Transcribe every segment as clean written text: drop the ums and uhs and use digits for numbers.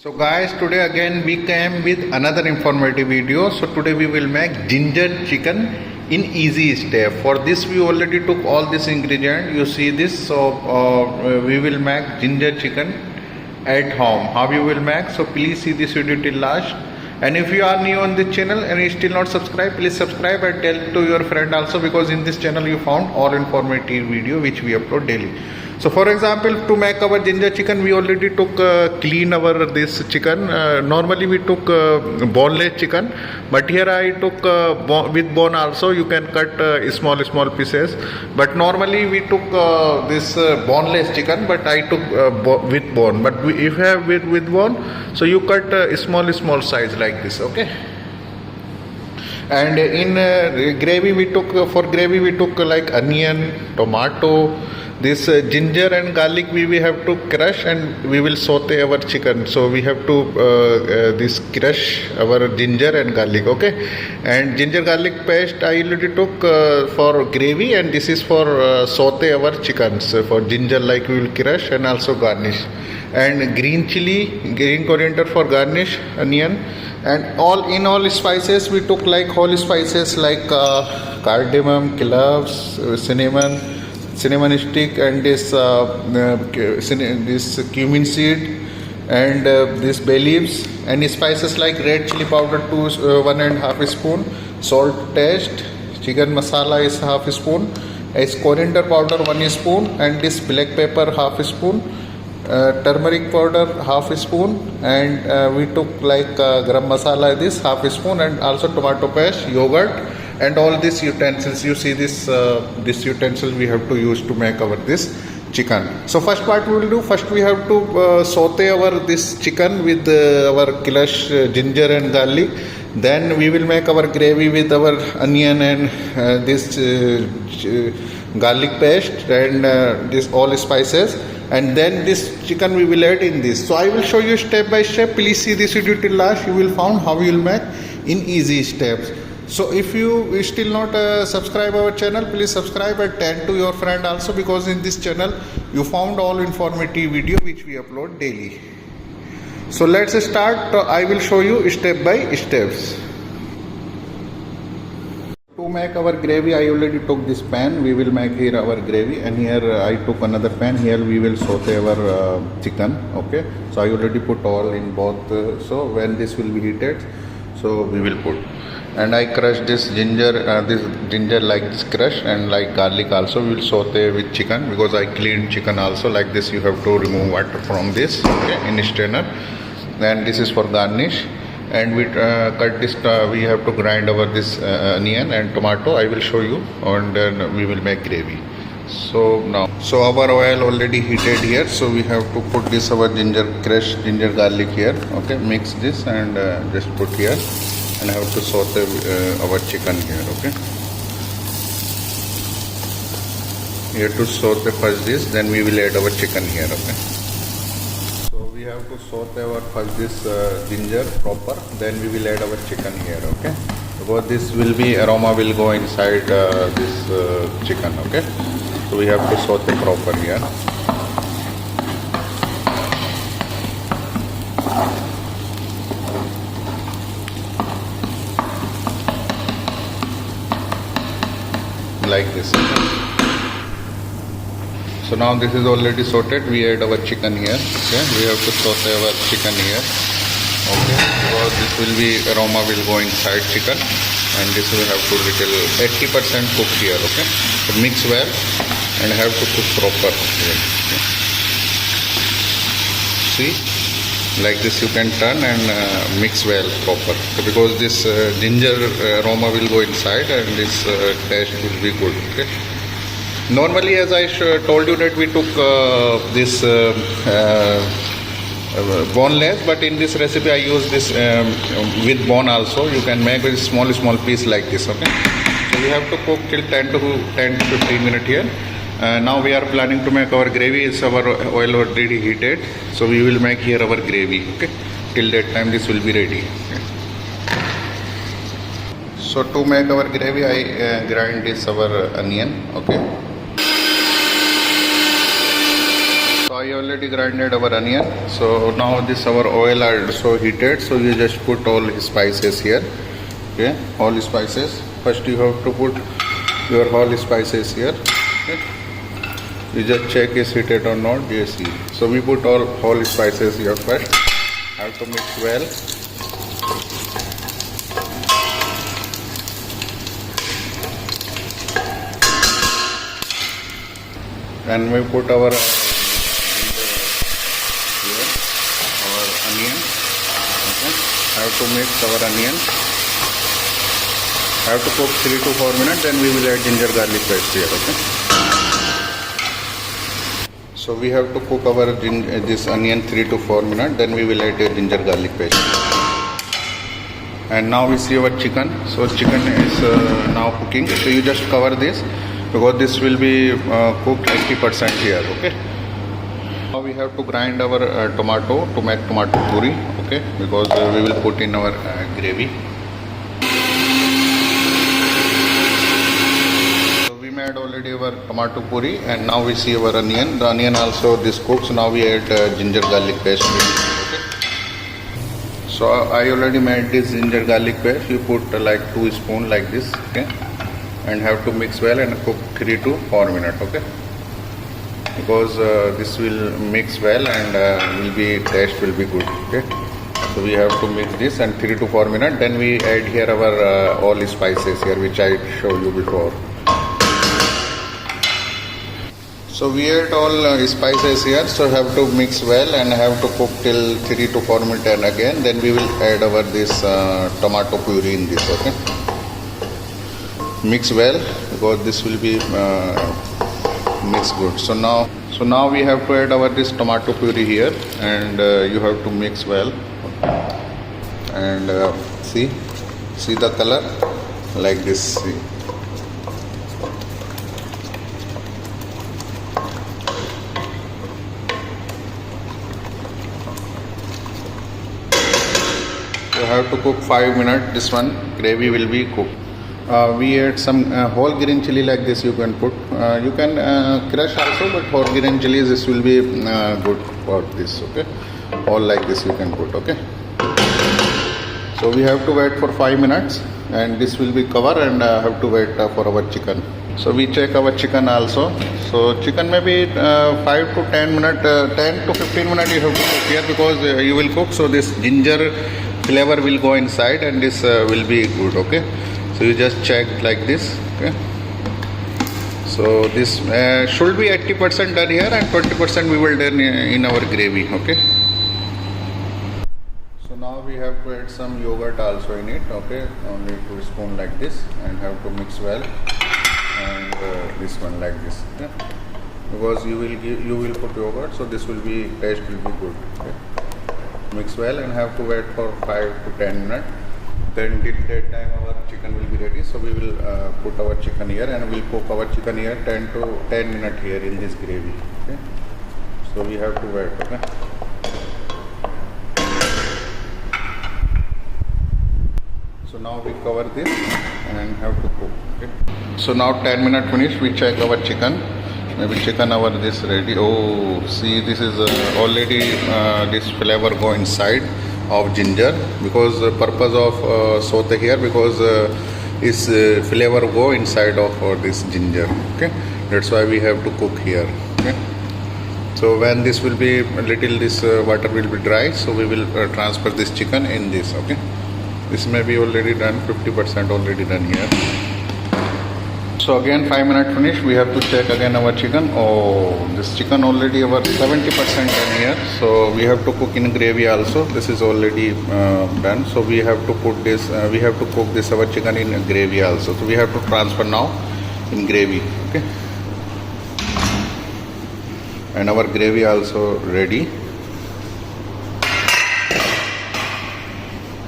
So guys, today again we came with another informative video. So today we will make ginger chicken in easy step. For this we already took all this ingredient, you see this. So we will make ginger chicken at home. How you will make? So please see this video till last. And if you are new on this channel and you still not subscribe, please subscribe and tell to your friend also, because in this channel you found all informative video which we upload daily. So for example, to make our ginger chicken, we already took clean our this chicken. Normally we took boneless chicken, but here I took with bone also. You can cut small pieces, but normally we took this boneless chicken, but I took with bone. But if you have with bone, so you cut small size like this, okay. And in gravy we took like onion, tomato, this ginger and garlic we have to crush, and we will saute our chicken. So we have to this crush our ginger and garlic, okay. And ginger garlic paste I already took for gravy, and this is for saute our chickens. For ginger, like we will crush and also garnish. And green chili, green coriander for garnish, onion, and all spices we took, like whole spices like cardamom, cloves, cinnamon stick, and this cumin seed, and this bay leaves, and spices like red chili powder 1.5 spoon, salt taste, chicken masala is half spoon, as coriander powder 1 spoon, and this black pepper half spoon, turmeric powder half spoon, and we took like garam masala this half spoon, and also tomato paste, yogurt, and all these utensils. You see this this utensil we have to use to make our this chicken. So first part we will do, first we have to saute our this chicken with our crush ginger and garlic. Then we will make our gravy with our onion and this garlic paste, and this all spices, and then this chicken we will add in this. So I will show you step by step. Please see this video till last. You will find how you will make in easy steps. So if you still not subscribe our channel, please subscribe and tell to your friend also, because in this channel you found all informative video which we upload daily. So let's start. I will show you step by steps. To make our gravy, I already took this pan. We will make here our gravy, and here I took another pan. Here we will saute our chicken, okay. So I already put all in both. So when this will be heated, so we will put. And I crushed this ginger like this crush, and like garlic also we will saute with chicken, because I cleaned chicken also. Like this you have to remove water from this, okay, in strainer. And this is for garnish. And we cut this, we have to grind over this onion and tomato. I will show you, and then we will make gravy. So now, so our oil already heated here, so we have to put this our crushed ginger garlic here, okay. Mix this and just put here, and I have to saute our chicken here, okay. We have to saute first this, then we will add our chicken here, okay. So we have to saute our first this ginger proper, then we will add our chicken here, okay. Because this will be, aroma will go inside this chicken, okay. So we have to saute proper here. Like this. So now this is already sorted. We add our chicken here, okay. We have to saute our chicken here, okay, because this will be, aroma will go inside chicken, and this will have to little 80% cook here, okay. So mix well and have to cook proper here, okay. See, like this you can turn and mix well proper, so because this ginger aroma will go inside, and this taste will be good, okay. Normally, as I told you that we took this boneless, but in this recipe I use this with bone also. You can make a small piece like this, okay. So we have to cook till 10 to 15 minutes here. Now we are planning to make our gravy. Is our oil already heated, so we will make here our gravy, okay. Till that time this will be ready, okay. So to make our gravy, I grind this our onion, okay. So I I already grinded our onion. So now this our oil are so heated. So you just put all spices here. Okay, all spices. First you have to put your whole spices here. Okay. You just check is heated or not. You see. So we put all whole spices here first. Have to mix well. And we put our here, our onion. Okay. Have to mix our onion. Have to cook 3 to 4 minutes. Then we will add ginger garlic paste here. Okay. So we have to cook our this onion 3 to 4 minutes. Then we will add a ginger garlic paste. And now we see our chicken. So chicken is now cooking. So you just cover this because this will be cooked 80% here. Okay. Now we have to grind our tomato to make tomato puri. Okay, because we will put in our gravy. So we made already our tomato puri, and now we see our onion. The onion also this cooks. Now we add ginger garlic paste. Okay. So I already made this ginger garlic paste. You put like 2 spoons like this. Okay. And have to mix well and cook 3 to 4 minutes. Okay, because this will mix well and taste will be good. Okay, so we have to mix this and 3 to 4 minutes. Then we add here our all spices here which I showed you before. So we add all spices here. So have to mix well and have to cook till 3 to 4 minutes, and again then we will add our this tomato puree in this. Okay. Mix well because this will be mixed good. So now we have to add our this tomato puree here, and you have to mix well. And see the color like this. See. You have to cook 5 minutes. This one gravy will be cooked. We add some whole green chili like this. You can put. You can crush also, but whole green chilies this will be good for this. Okay, all like this you can put. Okay. So we have to wait for 5 minutes, and this will be covered, and have to wait for our chicken. So we check our chicken also. So chicken maybe 5 to 10 minutes, 10 to 15 minutes you have to cook here because you will cook. So this ginger flavor will go inside, and this will be good. Okay. So you just check like this. Okay. So this should be 80% done here, and 20% we will done in our gravy. Okay. So now we have to add some yogurt also in it. Okay, only 2 spoons like this, and have to mix well. And this one like this. Okay. Because you will put yogurt, so this will be taste will be good. Okay. Mix well and have to wait for 5 to 10 minutes. Then till that time our chicken will be ready. So we will put our chicken here, and we'll cook our chicken here 10 minutes here in this gravy. Okay. So we have to wait. Okay. So now we cover this and have to cook. Okay. So now 10 minutes finished. We check our chicken. Maybe chicken our this ready. Oh, see, this is already this flavor go inside of ginger, because the purpose of saute here, because this flavor go inside of this ginger. Okay, that's why we have to cook here. Okay. So when this will be a little, this water will be dry, so we will transfer this chicken in this. Okay, this may be already done, 50% already done here. So again 5 minutes finished. We have to check again our chicken. Oh, this chicken already our 70% done here. So we have to cook in gravy also. This is already done. So we have to put this. We have to cook this our chicken in gravy also. So we have to transfer now in gravy. Okay. And our gravy also ready.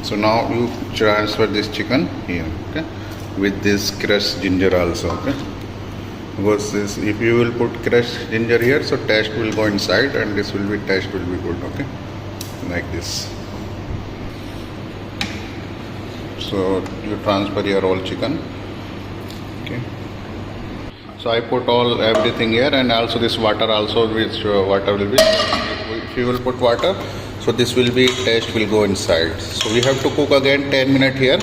So now you transfer this chicken here. Okay. With this crushed ginger also. Okay, because this, if you will put crushed ginger here, so taste will go inside, and this will be taste will be good. Okay, like this. So you transfer your whole chicken. Okay, So I put all everything here, and also this water also, which water will be, if you will put water, so this will be, taste will go inside. So we have to cook again 10 minutes here,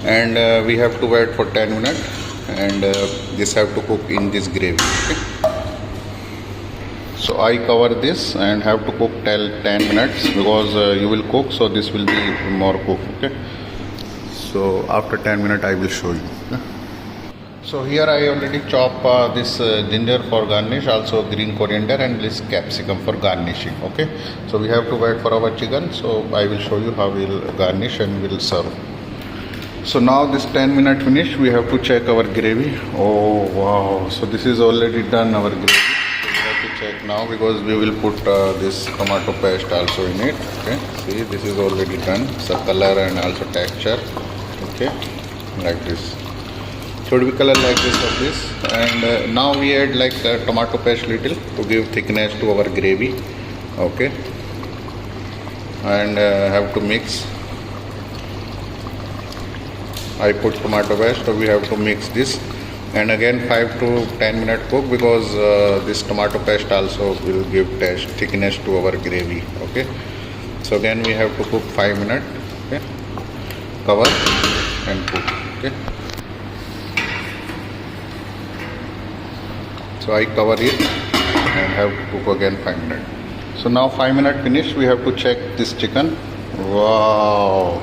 and we have to wait for 10 minutes, and this have to cook in this gravy. Okay? So I cover this and have to cook till 10 minutes because you will cook, so this will be more cooked. Okay. So after 10 minutes I will show you. Okay? So here I already chop this ginger for garnish, also green coriander and this capsicum for garnishing. Okay. So we have to wait for our chicken. So I will show you how we will garnish and we will serve. So now this 10 minute finish, we have to check our gravy. Oh wow! So this is already done, our gravy. Check now because we will put this tomato paste also in it. Okay, see, this is already done. So color and also texture. Okay, like this. Should be color like this of this. And now we add like tomato paste little to give thickness to our gravy. Okay, and have to mix. I put tomato paste, so we have to mix this. And again 5 to 10 minute cook because this tomato paste also will give taste thickness to our gravy. Okay, so again we have to cook 5 minutes. Okay, cover and cook. Okay, so I cover it and have to cook again 5 minutes. So now 5 minutes finished, we have to check this chicken. Wow!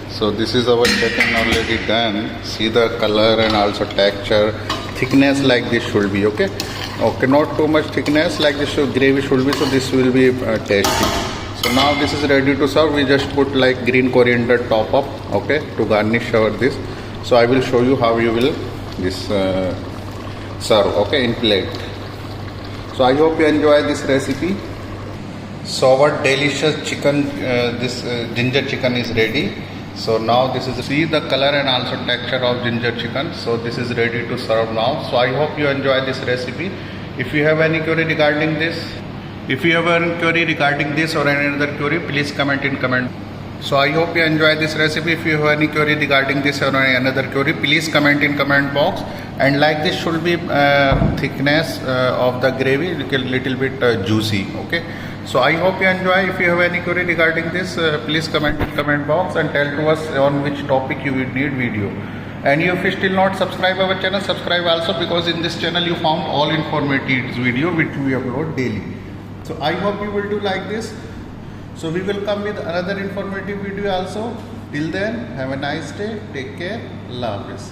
So this is our chicken already done. See the color and also texture, thickness like this should be. Okay, okay, not too much thickness, like this gravy should be. So this will be tasty. So now this is ready to serve. We just put like green coriander top up. Okay, to garnish our this. So I will show you how you will this serve. Okay, in plate. So I hope you enjoy this recipe. So our delicious chicken, this ginger chicken is ready. So now this is, see the color and also texture of ginger chicken. So this is ready to serve now. So I hope you enjoy this recipe. If you have any query regarding this, or any other query, please comment in comment. So I hope you enjoy this recipe. If you have any query regarding this or any another query, please comment in comment box. And like this should be thickness of the gravy, little bit juicy. Okay. So I hope you enjoy. If you have any query regarding this, please comment in comment box and tell to us on which topic you would need video. And if you still not subscribe our channel, subscribe also, because in this channel you found all informative video which we upload daily. So I hope you will do like this. So we will come with another informative video also. Till then, have a nice day. Take care. Allah Hafiz.